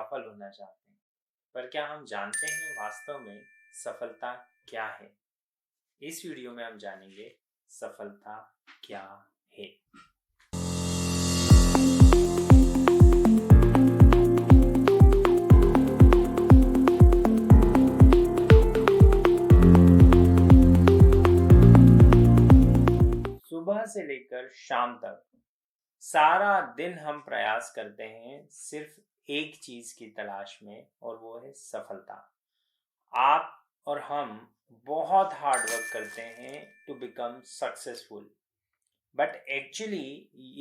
सफल होना चाहते हैं, पर क्या हम जानते हैं वास्तव में सफलता क्या है? इस वीडियो में हम जानेंगे सफलता क्या है। सुबह से लेकर शाम तक सारा दिन हम प्रयास करते हैं सिर्फ एक चीज की तलाश में, और वो है सफलता। आप और हम बहुत हार्ड वर्क करते हैं to become successful, but actually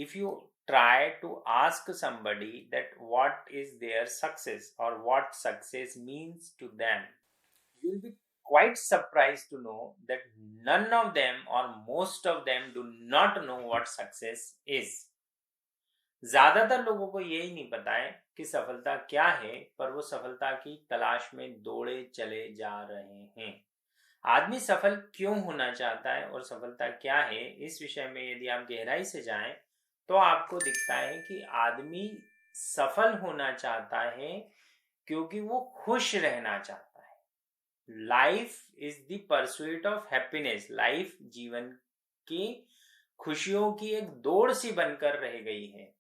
if you try to ask somebody that what is their success or what success means to them, you'll be quite surprised to know that none of them or most of them do not know what success is. ज्यादातर लोगों को यही नहीं पता है कि सफलता क्या है, पर वो सफलता की तलाश में दौड़े चले जा रहे हैं। आदमी सफल क्यों होना चाहता है और सफलता क्या है, इस विषय में यदि आप गहराई से जाएं तो आपको दिखता है कि आदमी सफल होना चाहता है क्योंकि वो खुश रहना चाहता है। Life is the pursuit of happiness. Life जीवन की खुशियों की एक दौड़ सी बनकर रह गई है,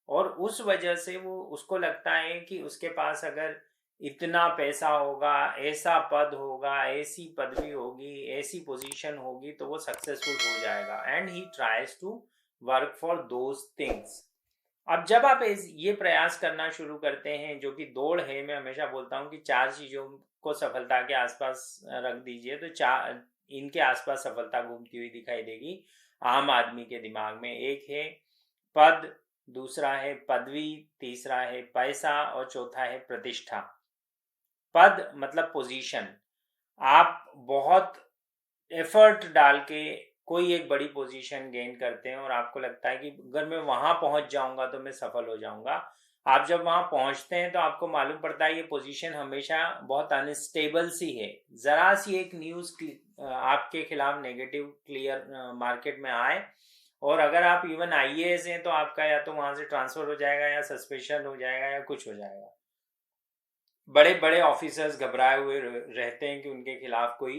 और उस वजह से वो उसको लगता है कि उसके पास अगर इतना पैसा होगा, ऐसा पद होगा, ऐसी पदवी होगी, ऐसी पोजीशन होगी तो वो सक्सेसफुल हो जाएगा, and he tries to work for those things. अब जब आप ये प्रयास करना शुरू करते हैं, जो कि दौड़ है, मैं हमेशा बोलता हूँ कि चार चीजों को सफलता के आसपास रख दीजिए तो चार इनके आसपास सफलता घूमती हुई दिखाई देगी आम आदमी के दिमाग में। एक है पद, दूसरा है पदवी, तीसरा है पैसा और चौथा है प्रतिष्ठा। पद मतलब पोजीशन। आप बहुत एफर्ट डाल के कोई एक बड़ी पोजीशन गेन करते हैं और आपको लगता है कि अगर मैं वहां पहुंच जाऊंगा तो मैं सफल हो जाऊंगा। आप जब वहां पहुंचते हैं तो आपको मालूम पड़ता है ये पोजीशन हमेशा बहुत अनस्टेबल सी है। जरा सी एक न्यूज आपके खिलाफ नेगेटिव क्लियर मार्केट में आए, और अगर आप इवन आईएएस हैं तो आपका या तो वहां से ट्रांसफर हो जाएगा या सस्पेंशन हो जाएगा या कुछ हो जाएगा। बड़े बड़े ऑफिसर्स घबराए हुए रहते हैं कि उनके खिलाफ कोई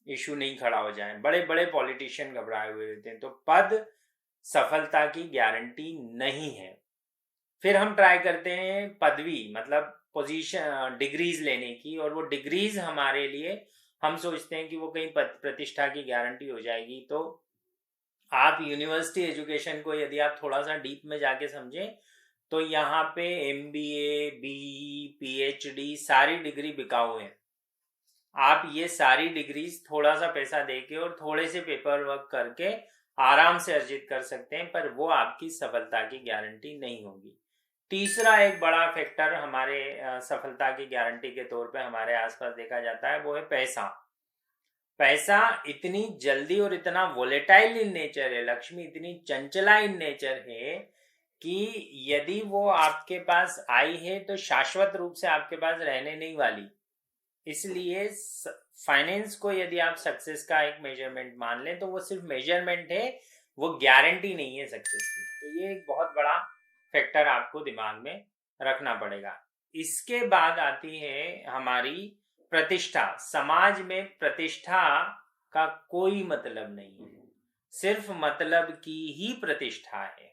इशू नहीं खड़ा हो जाए। बड़े बड़े पॉलिटिशियन घबराए हुए रहते हैं। तो पद सफलता की गारंटी नहीं है। फिर हम ट्राई करते हैं पदवी मतलब पोजीशन, डिग्रीज लेने की, और वो डिग्रीज हमारे लिए हम सोचते हैं कि वो कहीं प्रतिष्ठा की गारंटी हो जाएगी। तो आप यूनिवर्सिटी एजुकेशन को यदि आप थोड़ा सा डीप में जाके समझें तो यहाँ पे एमबीए, बीई, पीएचडी सारी डिग्री बिकाऊ है। आप ये सारी डिग्रीज थोड़ा सा पैसा देके और थोड़े से पेपर वर्क करके आराम से अर्जित कर सकते हैं, पर वो आपकी सफलता की गारंटी नहीं होगी। तीसरा एक बड़ा फैक्टर हमारे सफलता की गारंटी के तौर पे हमारे आसपास देखा जाता है, वो है पैसा। पैसा इतनी जल्दी और इतना वोलेटाइल इन नेचर है, लक्ष्मी इतनी चंचला इन नेचर है कि यदि वो आपके पास आई है तो शाश्वत रूप से आपके पास रहने नहीं वाली। इसलिए फाइनेंस को यदि आप सक्सेस का एक मेजरमेंट मान लें तो वो सिर्फ मेजरमेंट है, वो गारंटी नहीं है सक्सेस की। तो ये एक बहुत बड़ा फैक्टर आपको दिमाग में रखना पड़ेगा। इसके बाद आती है हमारी प्रतिष्ठा। समाज में प्रतिष्ठा का कोई मतलब नहीं है, सिर्फ मतलब की ही प्रतिष्ठा है।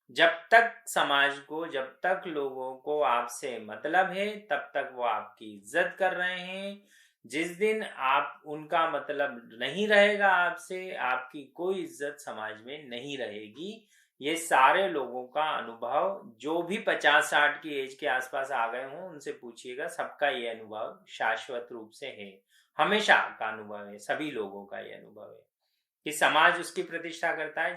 जब तक समाज को, जब तक लोगों को आपसे मतलब है, तब तक वो आपकी इज्जत कर रहे हैं। जिस दिन आप उनका मतलब नहीं रहेगा आपसे, आपकी कोई इज्जत समाज में नहीं रहेगी। ये सारे लोगों का अनुभव, जो भी 50-60 की एज के आसपास आ गए हों उनसे पूछिएगा, सबका ये अनुभव शाश्वत रूप से है। हमेशा का अनुभव है, सभी लोगों का ये अनुभव है कि समाज उसकी प्रतिष्ठा करता है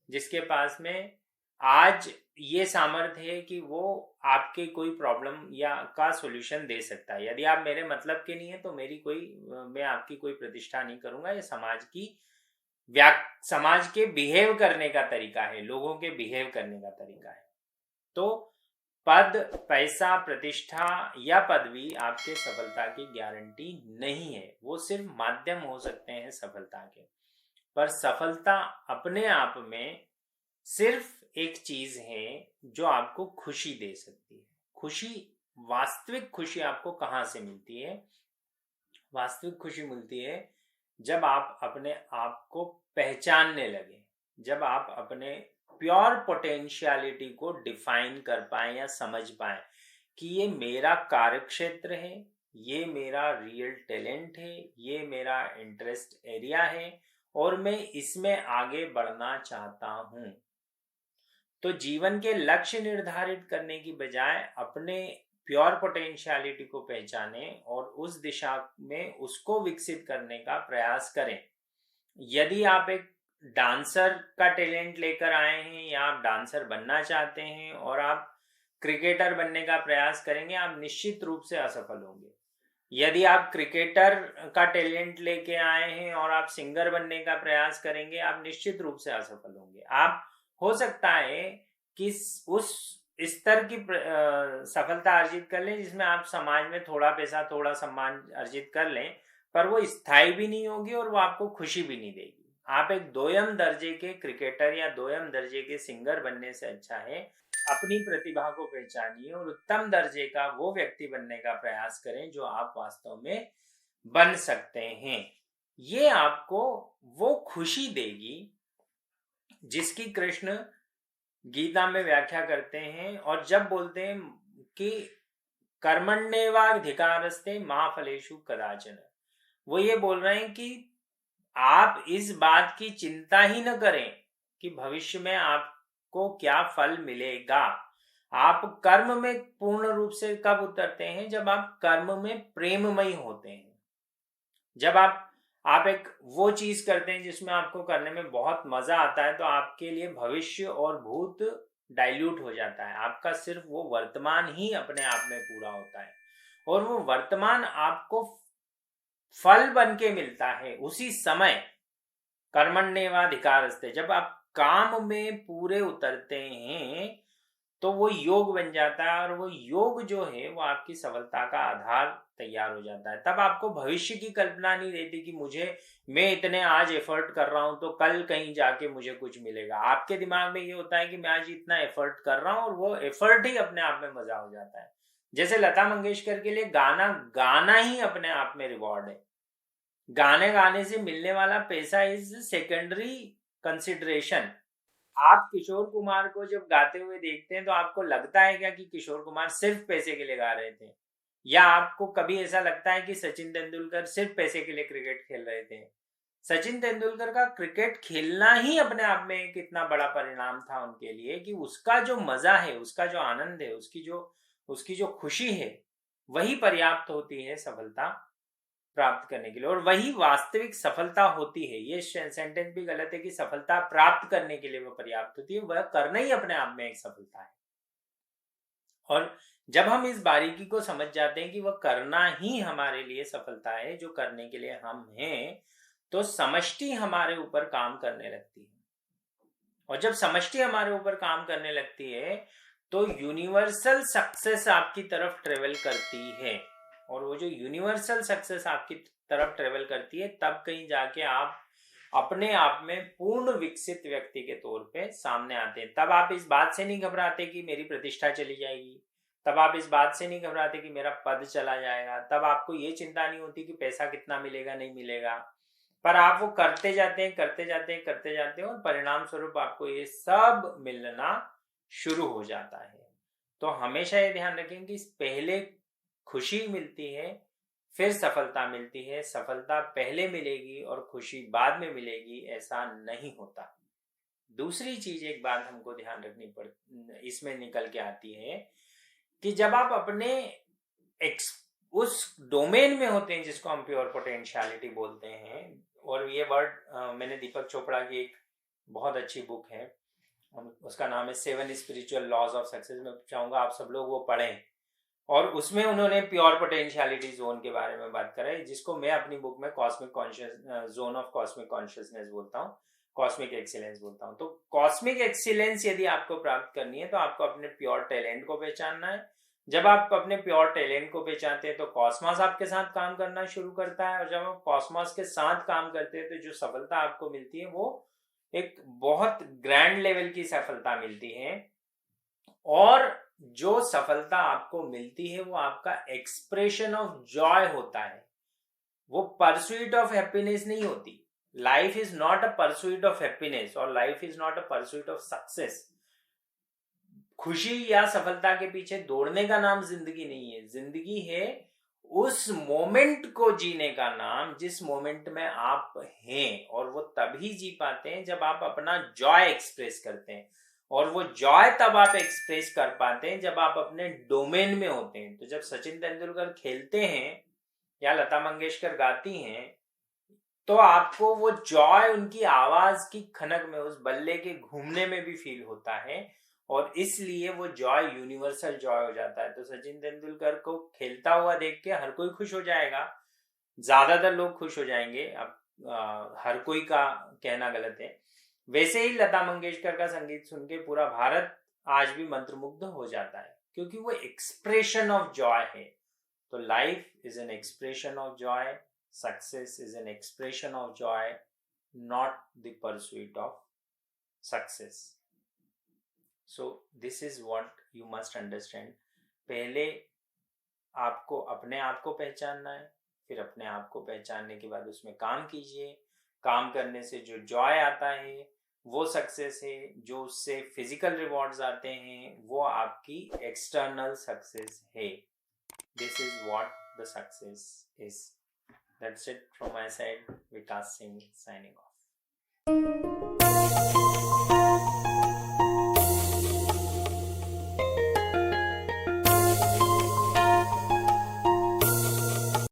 जिसके पास में आज ये सामर्थ्य है कि वो आपके कोई प्रॉब्लम या का सॉल्यूशन दे सकता है। यदि आप मेरे मतलब के नहीं है तो मैं आपकी कोई प्रतिष्ठा नहीं करूंगा। ये समाज के बिहेव करने का तरीका है, लोगों के बिहेव करने का तरीका है। तो पद, पैसा, प्रतिष्ठा या पदवी आपके सफलता की गारंटी नहीं है, वो सिर्फ माध्यम हो सकते हैं सफलता के। पर सफलता अपने आप में सिर्फ एक चीज है जो आपको खुशी दे सकती है। खुशी, वास्तविक खुशी आपको कहाँ से मिलती है? वास्तविक खुशी मिलती है जब आप अपने आप को पहचानने लगे, जब आप अपने प्योर पोटेंशियलिटी को डिफाइन कर पाए या समझ पाए कि ये मेरा कार्यक्षेत्र है, ये मेरा रियल टैलेंट है, ये मेरा इंटरेस्ट एरिया है और मैं इसमें आगे बढ़ना चाहता हूं। तो जीवन के लक्ष्य निर्धारित करने की बजाय अपने प्योर पोटेंशियलिटी को पहचाने और उस दिशा में उसको विकसित करने का प्रयास करें। यदि आप एक डांसर का टैलेंट लेकर आए हैं या आप डांसर बनना चाहते हैं और आप क्रिकेटर बनने का प्रयास करेंगे, आप निश्चित रूप से असफल होंगे। यदि आप क्रिकेटर का टैलेंट लेके आए हैं और आप सिंगर बनने का प्रयास करेंगे, आप निश्चित रूप से असफल होंगे। आप हो सकता है कि उस स्तर की सफलता अर्जित कर लें जिसमें आप समाज में थोड़ा पैसा, थोड़ा सम्मान अर्जित कर लें, पर वो स्थायी भी नहीं होगी और वो आपको खुशी भी नहीं देगी। आप एक दोयम दर्जे के क्रिकेटर या दोयम दर्जे के सिंगर बनने से अच्छा है अपनी प्रतिभा को पहचानिए और उत्तम दर्जे का वो व्यक्ति बनने का प्रयास करें जो आप वास्तव में बन सकते हैं। ये आपको वो खुशी देगी जिसकी कृष्ण गीता में व्याख्या करते हैं और जब बोलते हैं कि कर्मण्येवाधिकारस्ते मा फलेषु कदाचन, वो ये बोल रहे हैं कि आप इस बात की चिंता ही न करें कि भविष्य में आपको क्या फल मिलेगा। आप कर्म में पूर्ण रूप से कब उतरते हैं? जब आप कर्म में प्रेममय होते हैं, जब आप एक वो चीज करते हैं जिसमें आपको करने में बहुत मजा आता है, तो आपके लिए भविष्य और भूत डाइल्यूट हो जाता है। आपका सिर्फ वो वर्तमान ही अपने आप में पूरा होता है और वो वर्तमान आपको फल बन के मिलता है उसी समय। कर्मण्येवाधिकारस्ते, जब आप काम में पूरे उतरते हैं तो वो योग बन जाता है और वो योग जो है वो आपकी सफलता का आधार तैयार हो जाता है। तब आपको भविष्य की कल्पना नहीं रहती कि मैं इतने आज एफर्ट कर रहा हूं तो कल कहीं जाके मुझे कुछ मिलेगा। आपके दिमाग में ये होता है कि मैं आज इतना एफर्ट कर रहा हूं और वो एफर्ट ही अपने आप में मजा हो जाता है। जैसे लता मंगेशकर के लिए गाना ही अपने आप में रिवॉर्ड है। गाने से मिलने वाला पैसा इज सेकेंडरी कंसिडरेशन। आप किशोर कुमार को जब गाते हुए देखते हैं तो आपको लगता है क्या कि किशोर कुमार सिर्फ पैसे के लिए गा रहे थे? या आपको कभी ऐसा लगता है कि सचिन तेंदुलकर सिर्फ पैसे के लिए क्रिकेट खेल रहे थे? सचिन तेंदुलकर का क्रिकेट खेलना ही अपने आप में एक इतना बड़ा परिणाम था उनके लिए कि उसका जो मजा है, उसका जो आनंद है, उसकी जो खुशी है, वही पर्याप्त होती है सफलता प्राप्त करने के लिए और वही वास्तविक सफलता होती है। ये सेंटेंस भी गलत है कि सफलता प्राप्त करने के लिए वो पर्याप्त होती है, वह करना ही अपने आप में एक सफलता है। और जब हम इस बारीकी को समझ जाते हैं कि वह करना ही हमारे लिए सफलता है, जो करने के लिए हम हैं, तो समष्टि हमारे ऊपर काम करने लगती है। और जब समष्टि हमारे ऊपर काम करने लगती है तो यूनिवर्सल सक्सेस आपकी तरफ ट्रेवल करती है और वो जो यूनिवर्सल सक्सेस आपकी तरफ ट्रेवल करती है, तब कहीं जाके आप अपने आप में पूर्ण विकसित व्यक्ति के तौर पे सामने आते हैं। तब आप इस बात से नहीं घबराते कि मेरी प्रतिष्ठा चली जाएगी, तब आप इस बात से नहीं घबराते कि मेरा पद चला जाएगा, तब आपको ये चिंता नहीं होती कि पैसा कितना मिलेगा नहीं मिलेगा, पर आप वो करते जाते हैं और परिणाम स्वरूप आपको ये सब मिलना शुरू हो जाता है। तो हमेशा ये ध्यान रखें कि पहले खुशी मिलती है, फिर सफलता मिलती है। सफलता पहले मिलेगी और खुशी बाद में मिलेगी, ऐसा नहीं होता। दूसरी चीज, एक बात हमको ध्यान रखनी इसमें निकल के आती है कि जब आप अपने उस डोमेन में होते हैं जिसको हम प्योर पोटेंशियलिटी बोलते हैं, और ये वर्ड मैंने दीपक चोपड़ा की एक बहुत अच्छी बुक है, उसका नाम है 7 स्पिरिचुअल लॉज ऑफ सक्सेस। मैं चाहूंगा आप सब लोग वो पढ़ें और उसमें उन्होंने प्योर पोटेंशियलिटी जोन के बारे में बात करा है, जिसको मैं अपनी बुक में cosmic conscious zone of cosmic consciousness बोलता हूँ, कॉस्मिक एक्सीलेंस बोलता हूँ। तो कॉस्मिक एक्सीलेंस यदि आपको प्राप्त करनी है तो आपको अपने प्योर टैलेंट को पहचानना है। जब आप अपने प्योर टैलेंट को पहचानते हैं तो कॉस्मॉस आपके साथ काम करना शुरू करता है, और जब आप कॉस्मॉस के साथ काम करते हैं तो जो सफलता आपको मिलती है वो एक बहुत ग्रैंड लेवल की सफलता मिलती है। और जो सफलता आपको मिलती है वो आपका एक्सप्रेशन ऑफ जॉय होता है, वो परस्यूट ऑफ हैप्पीनेस नहीं होती। Life is not a pursuit of happiness और life is not a pursuit of success. खुशी या सफलता के पीछे दौड़ने का नाम जिंदगी नहीं है। जिंदगी है उस मोमेंट को जीने का नाम जिस मोमेंट में आप हैं, और वो तभी जी पाते हैं जब आप अपना जॉय एक्सप्रेस करते हैं। और वो जॉय तब आप एक्सप्रेस कर पाते हैं जब आप अपने डोमेन में होते हैं। तो जब सचिन तेंदुलकर खेलते हैं या लता मंगेशकर गाती हैं, तो आपको वो जॉय उनकी आवाज की खनक में, उस बल्ले के घूमने में भी फील होता है, और इसलिए वो जॉय यूनिवर्सल जॉय हो जाता है। तो सचिन तेंदुलकर को खेलता हुआ देख के हर कोई खुश हो जाएगा, ज्यादातर लोग खुश हो जाएंगे। अब हर कोई का कहना गलत है। वैसे ही लता मंगेशकर का संगीत सुन के पूरा भारत आज भी मंत्रमुग्ध हो जाता है, क्योंकि वो एक्सप्रेशन ऑफ जॉय है। तो life is an expression of Joy, success is an expression of joy, not the pursuit of success. So this is what you must understand. पहले आपको अपने आप को पहचानना है, फिर अपने आप को पहचानने के बाद उसमें काम कीजिए। काम करने से जो जॉय आता है वो सक्सेस है। जो उससे फिजिकल रिवॉर्ड्स आते हैं वो आपकी एक्सटर्नल सक्सेस है। This is what the success is. That's it from my side. Vikas Singh signing off.